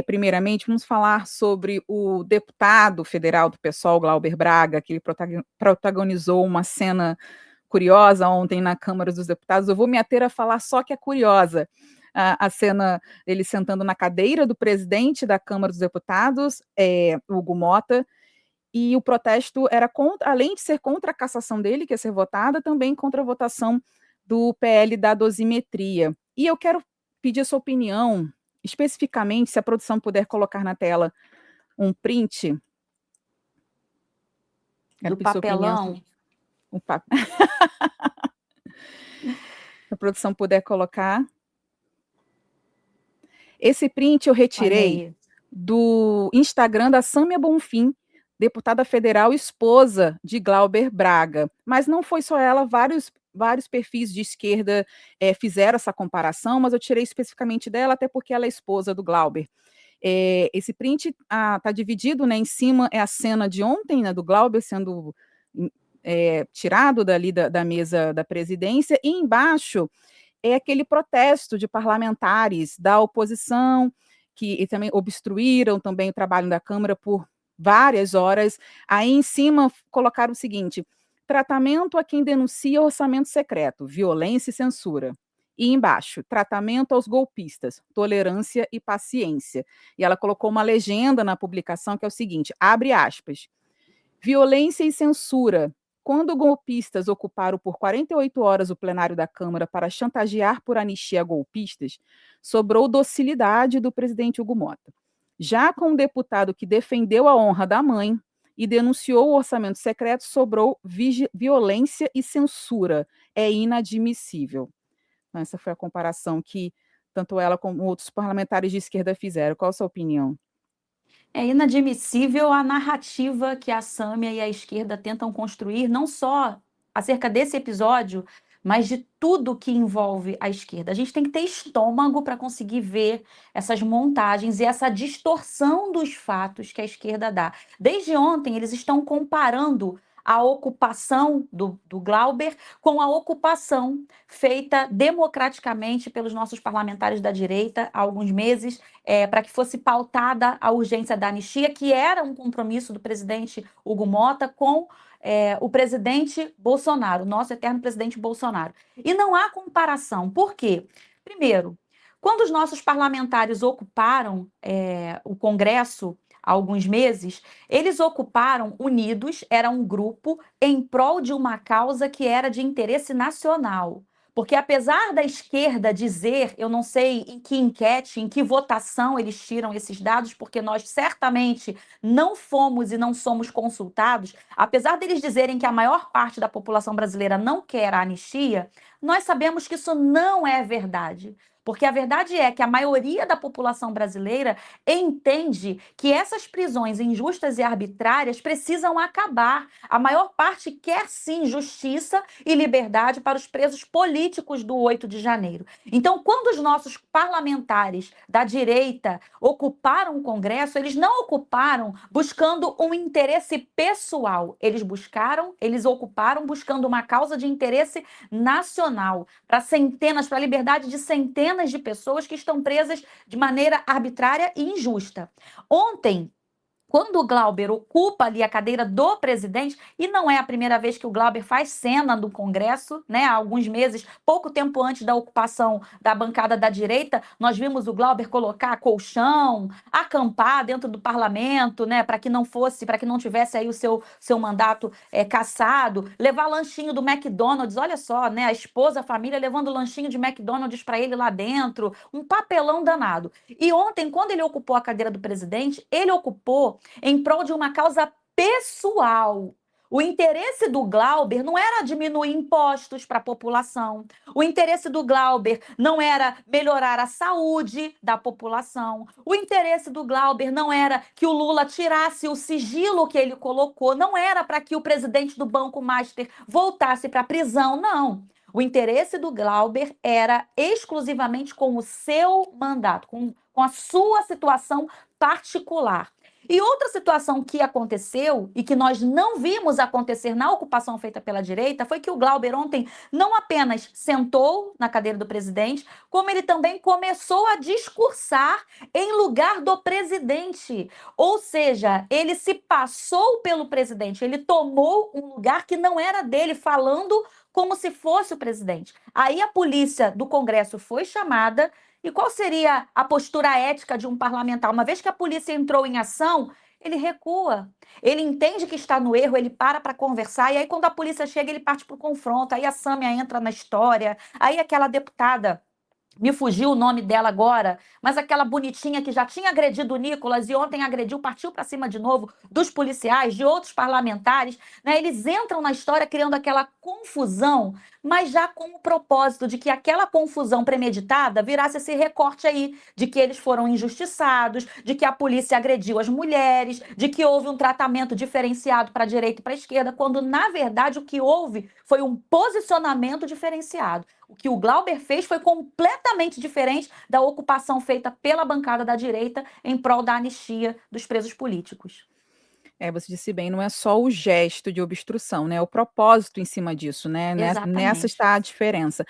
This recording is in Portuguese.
Primeiramente, vamos falar sobre o deputado federal do PSOL, Glauber Braga, que ele protagonizou uma cena curiosa ontem na Câmara dos Deputados. Eu vou me ater a falar só que é curiosa. A cena ele sentando na cadeira do presidente da Câmara dos Deputados, Hugo Mota, e o protesto era contra, além de ser contra a cassação dele, que ia ser votada, também contra a votação do PL da dosimetria. E eu quero pedir a sua opinião, especificamente, se a produção puder colocar na tela um print. Quero do pedir sua opinião. papelão. Se a produção puder colocar. Esse print eu retirei do Instagram da Sâmia Bonfim, deputada federal, esposa de Glauber Braga. Mas não foi só ela, vários perfis de esquerda fizeram essa comparação, mas eu tirei especificamente dela, até porque ela é esposa do Glauber. Esse print está dividido, né? Em cima é a cena de ontem, né, do Glauber sendo tirado dali da mesa da presidência, e embaixo é aquele protesto de parlamentares da oposição, que também obstruíram também o trabalho da Câmara por várias horas. Aí em cima colocaram o seguinte: tratamento a quem denuncia orçamento secreto, violência e censura. E embaixo, tratamento aos golpistas, tolerância e paciência. E ela colocou uma legenda na publicação que é o seguinte, abre aspas, violência e censura. Quando golpistas ocuparam por 48 horas o plenário da Câmara para chantagear por anistia a golpistas, sobrou docilidade do presidente Hugo Mota. Já com o deputado que defendeu a honra da mãe e denunciou o orçamento secreto, sobrou violência e censura. É inadmissível. Então, essa foi a comparação que tanto ela como outros parlamentares de esquerda fizeram. Qual a sua opinião? É inadmissível a narrativa que a Sâmia e a esquerda tentam construir, não só acerca desse episódio, mas de tudo que envolve a esquerda. A gente tem que ter estômago para conseguir ver essas montagens e essa distorção dos fatos que a esquerda dá. Desde ontem, eles estão comparando a ocupação do Glauber com a ocupação feita democraticamente pelos nossos parlamentares da direita há alguns meses, para que fosse pautada a urgência da anistia, que era um compromisso do presidente Hugo Mota com o presidente Bolsonaro, o nosso eterno presidente Bolsonaro. E não há comparação. Por quê? Primeiro, quando os nossos parlamentares ocuparam o Congresso há alguns meses, eles ocuparam unidos, era um grupo em prol de uma causa que era de interesse nacional. Porque apesar da esquerda dizer, eu não sei em que enquete, em que votação eles tiram esses dados, porque nós certamente não fomos e não somos consultados, apesar deles dizerem que a maior parte da população brasileira não quer a anistia, nós sabemos que isso não é verdade. Porque a verdade é que a maioria da população brasileira entende que essas prisões injustas e arbitrárias precisam acabar. A maior parte quer sim justiça e liberdade para os presos políticos do 8 de janeiro. Então, quando os nossos parlamentares da direita ocuparam o Congresso, eles não ocuparam buscando um interesse pessoal. Eles ocuparam buscando uma causa de interesse nacional, para a liberdade de centenas de pessoas que estão presas de maneira arbitrária e injusta. Ontem, quando o Glauber ocupa ali a cadeira do presidente, e não é a primeira vez que o Glauber faz cena no Congresso, né? Há alguns meses, pouco tempo antes da ocupação da bancada da direita, nós vimos o Glauber colocar colchão, acampar dentro do parlamento, né? Para que não tivesse aí o seu mandato cassado, levar lanchinho do McDonald's, olha só, né? A esposa, a família levando lanchinho de McDonald's para ele lá dentro, um papelão danado. E ontem, quando ele ocupou a cadeira do presidente, ele ocupou em prol de uma causa pessoal. O interesse do Glauber não era diminuir impostos para a população. O interesse do Glauber não era melhorar a saúde da população. O interesse do Glauber não era que o Lula tirasse o sigilo que ele colocou. Não era para que o presidente do Banco Master voltasse para a prisão, não. O interesse do Glauber era exclusivamente com o seu mandato, com a sua situação particular. E outra situação que aconteceu e que nós não vimos acontecer na ocupação feita pela direita foi que o Glauber ontem não apenas sentou na cadeira do presidente, como ele também começou a discursar em lugar do presidente. Ou seja, ele se passou pelo presidente, ele tomou um lugar que não era dele, falando como se fosse o presidente. Aí a polícia do Congresso foi chamada. E qual seria a postura ética de um parlamentar? Uma vez que a polícia entrou em ação, ele recua. Ele entende que está no erro, ele para conversar, e aí quando a polícia chega, ele parte para o confronto. Aí a Sâmia entra na história, aí aquela deputada, me fugiu o nome dela agora, mas aquela bonitinha que já tinha agredido o Nicolas e ontem agrediu, partiu para cima de novo dos policiais, de outros parlamentares, né? Eles entram na história criando aquela confusão, mas já com o propósito de que aquela confusão premeditada virasse esse recorte aí, de que eles foram injustiçados, de que a polícia agrediu as mulheres, de que houve um tratamento diferenciado para a direita e para a esquerda, quando na verdade o que houve foi um posicionamento diferenciado. O que o Glauber fez foi completamente diferente da ocupação feita pela bancada da direita em prol da anistia dos presos políticos. Você disse bem, não é só o gesto de obstrução, né? É o propósito em cima disso, né? Nessa Exatamente. está a diferença.